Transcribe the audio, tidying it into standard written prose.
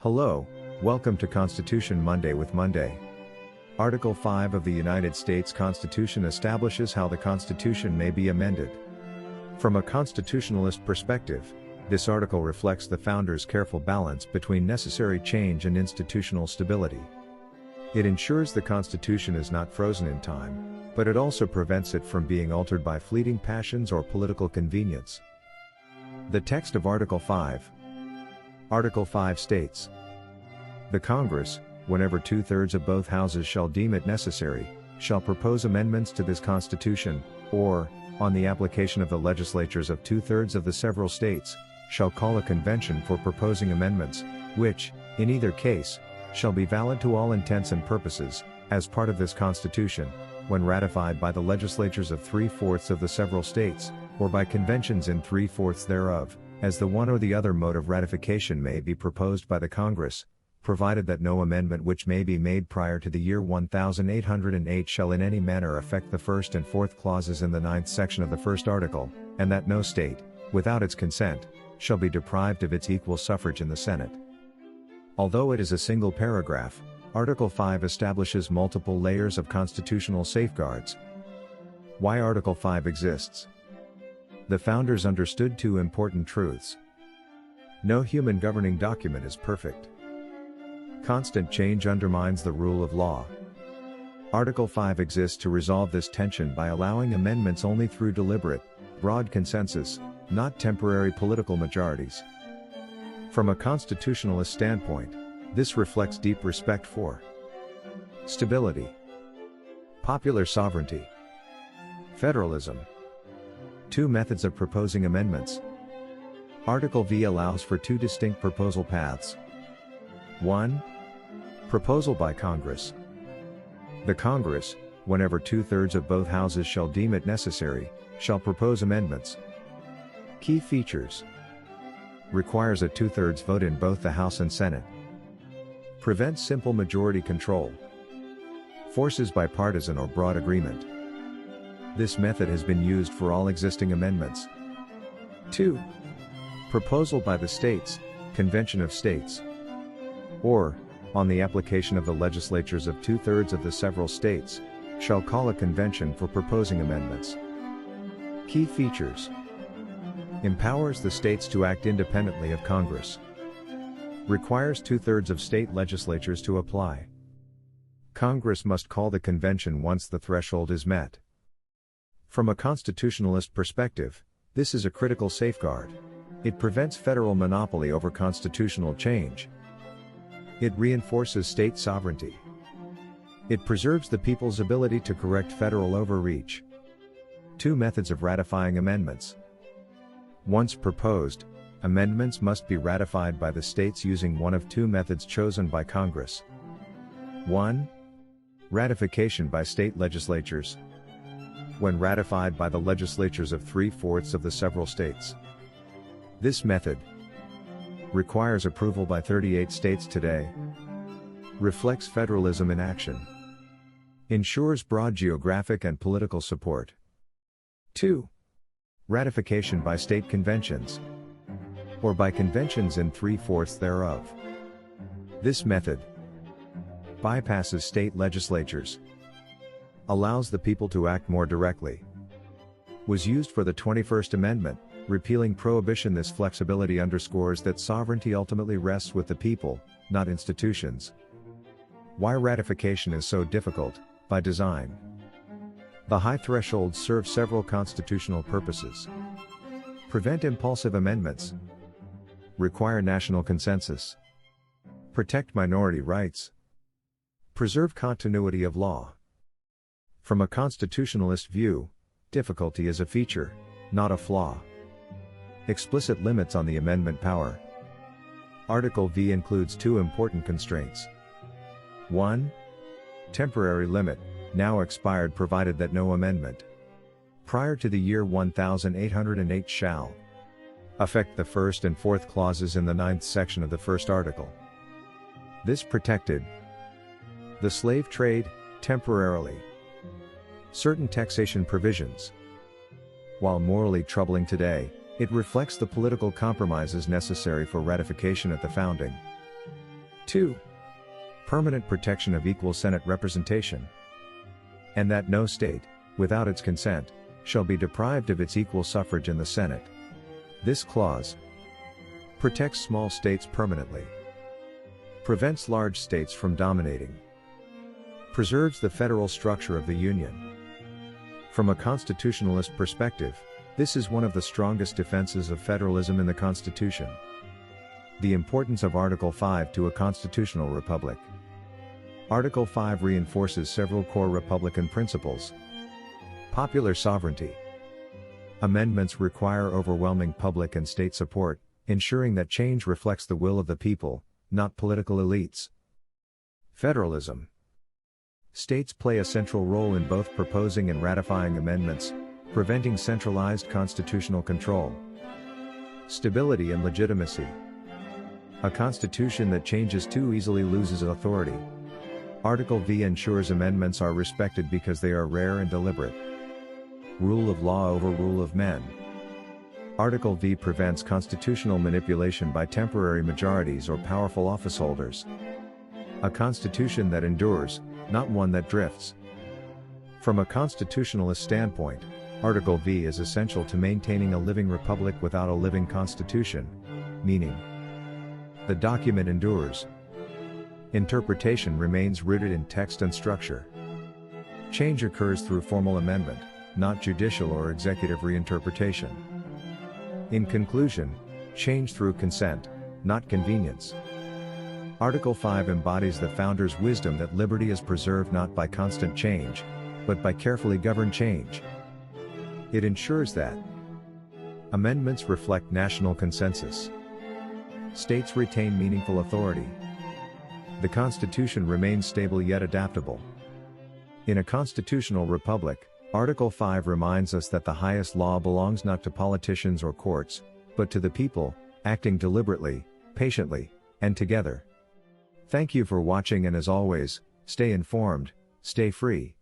Hello, welcome to Constitution Monday with Monday. Article 5 of the United States Constitution establishes how the Constitution may be amended. From a constitutionalist perspective, this article reflects the founders' careful balance between necessary change and institutional stability. It ensures the Constitution is not frozen in time, but it also prevents it from being altered by fleeting passions or political convenience. The text of Article 5. Article 5 states, "The Congress, whenever 2/3 of both houses shall deem it necessary, shall propose amendments to this Constitution, or, on the application of the legislatures of 2/3 of the several states, shall call a convention for proposing amendments, which, in either case, shall be valid to all intents and purposes, as part of this Constitution, when ratified by the legislatures of 3/4 of the several states, or by conventions in 3/4 thereof, as the one or the other mode of ratification may be proposed by the Congress, provided that no amendment which may be made prior to the year 1808 shall in any manner affect the first and fourth clauses in the 9th section of the first article, and that no state, without its consent, shall be deprived of its equal suffrage in the Senate." Although it is a single paragraph, Article 5 establishes multiple layers of constitutional safeguards. Why Article 5 exists? The founders understood two important truths. No human governing document is perfect. Constant change undermines the rule of law. Article 5 exists to resolve this tension by allowing amendments only through deliberate, broad consensus, not temporary political majorities. From a constitutionalist standpoint, this reflects deep respect for stability, popular sovereignty, federalism. Two methods of proposing amendments. Article V allows for two distinct proposal paths. 1. Proposal by Congress. The Congress, whenever 2/3 of both houses shall deem it necessary, shall propose amendments. Key features. Requires a 2/3 vote in both the House and Senate. Prevents simple majority control. Forces bipartisan or broad agreement. This method has been used for all existing amendments. 2. Proposal by the states, Convention of States. Or, on the application of the legislatures of 2/3 of the several states, shall call a convention for proposing amendments. Key features. Empowers the states to act independently of Congress. Requires 2/3 of state legislatures to apply. Congress must call the convention once the threshold is met. From a constitutionalist perspective, this is a critical safeguard. It prevents federal monopoly over constitutional change. It reinforces state sovereignty. It preserves the people's ability to correct federal overreach. Two methods of ratifying amendments. Once proposed, amendments must be ratified by the states using one of two methods chosen by Congress. 1. Ratification by state legislatures. When ratified by the legislatures of 3/4 of the several states. This method requires approval by 38 states today. Reflects federalism in action. Ensures broad geographic and political support. 2. Ratification by state conventions. Or by conventions in 3/4 thereof. This method bypasses state legislatures. Allows the people to act more directly. Was used for the 21st Amendment, repealing prohibition. This flexibility underscores that sovereignty ultimately rests with the people, not institutions. Why ratification is so difficult? By design. The high thresholds serve several constitutional purposes. Prevent impulsive amendments. Require national consensus. Protect minority rights. Preserve continuity of law. From a constitutionalist view, difficulty is a feature, not a flaw. Explicit limits on the amendment power. Article V includes two important constraints. 1. Temporary limit, now expired provided that no amendment prior to the year 1808 shall affect the first and fourth clauses in the 9th section of the first article. This protected the slave trade, temporarily. Certain taxation provisions. While morally troubling today, it reflects the political compromises necessary for ratification at the founding. 2. Permanent protection of equal Senate representation. And that no state, without its consent, shall be deprived of its equal suffrage in the Senate. This clause protects small states permanently, prevents large states from dominating, preserves the federal structure of the Union. From a constitutionalist perspective, this is one of the strongest defenses of federalism in the Constitution. The importance of Article 5 to a constitutional republic. Article 5 reinforces several core Republican principles. Popular sovereignty. Amendments require overwhelming public and state support, ensuring that change reflects the will of the people, not political elites. Federalism. States play a central role in both proposing and ratifying amendments, preventing centralized constitutional control. Stability and legitimacy. A constitution that changes too easily loses authority. Article V ensures amendments are respected because they are rare and deliberate. Rule of law over rule of men. Article V prevents constitutional manipulation by temporary majorities or powerful officeholders. A constitution that endures, not one that drifts. From a constitutionalist standpoint, Article V is essential to maintaining a living republic without a living constitution, meaning the document endures. Interpretation remains rooted in text and structure. Change occurs through formal amendment, not judicial or executive reinterpretation. In conclusion, change through consent, not convenience. Article 5 embodies the founders' wisdom that liberty is preserved not by constant change, but by carefully governed change. It ensures that amendments reflect national consensus. States retain meaningful authority. The Constitution remains stable yet adaptable. In a constitutional republic, Article 5 reminds us that the highest law belongs not to politicians or courts, but to the people, acting deliberately, patiently, and together. Thank you for watching, and as always, stay informed, stay free.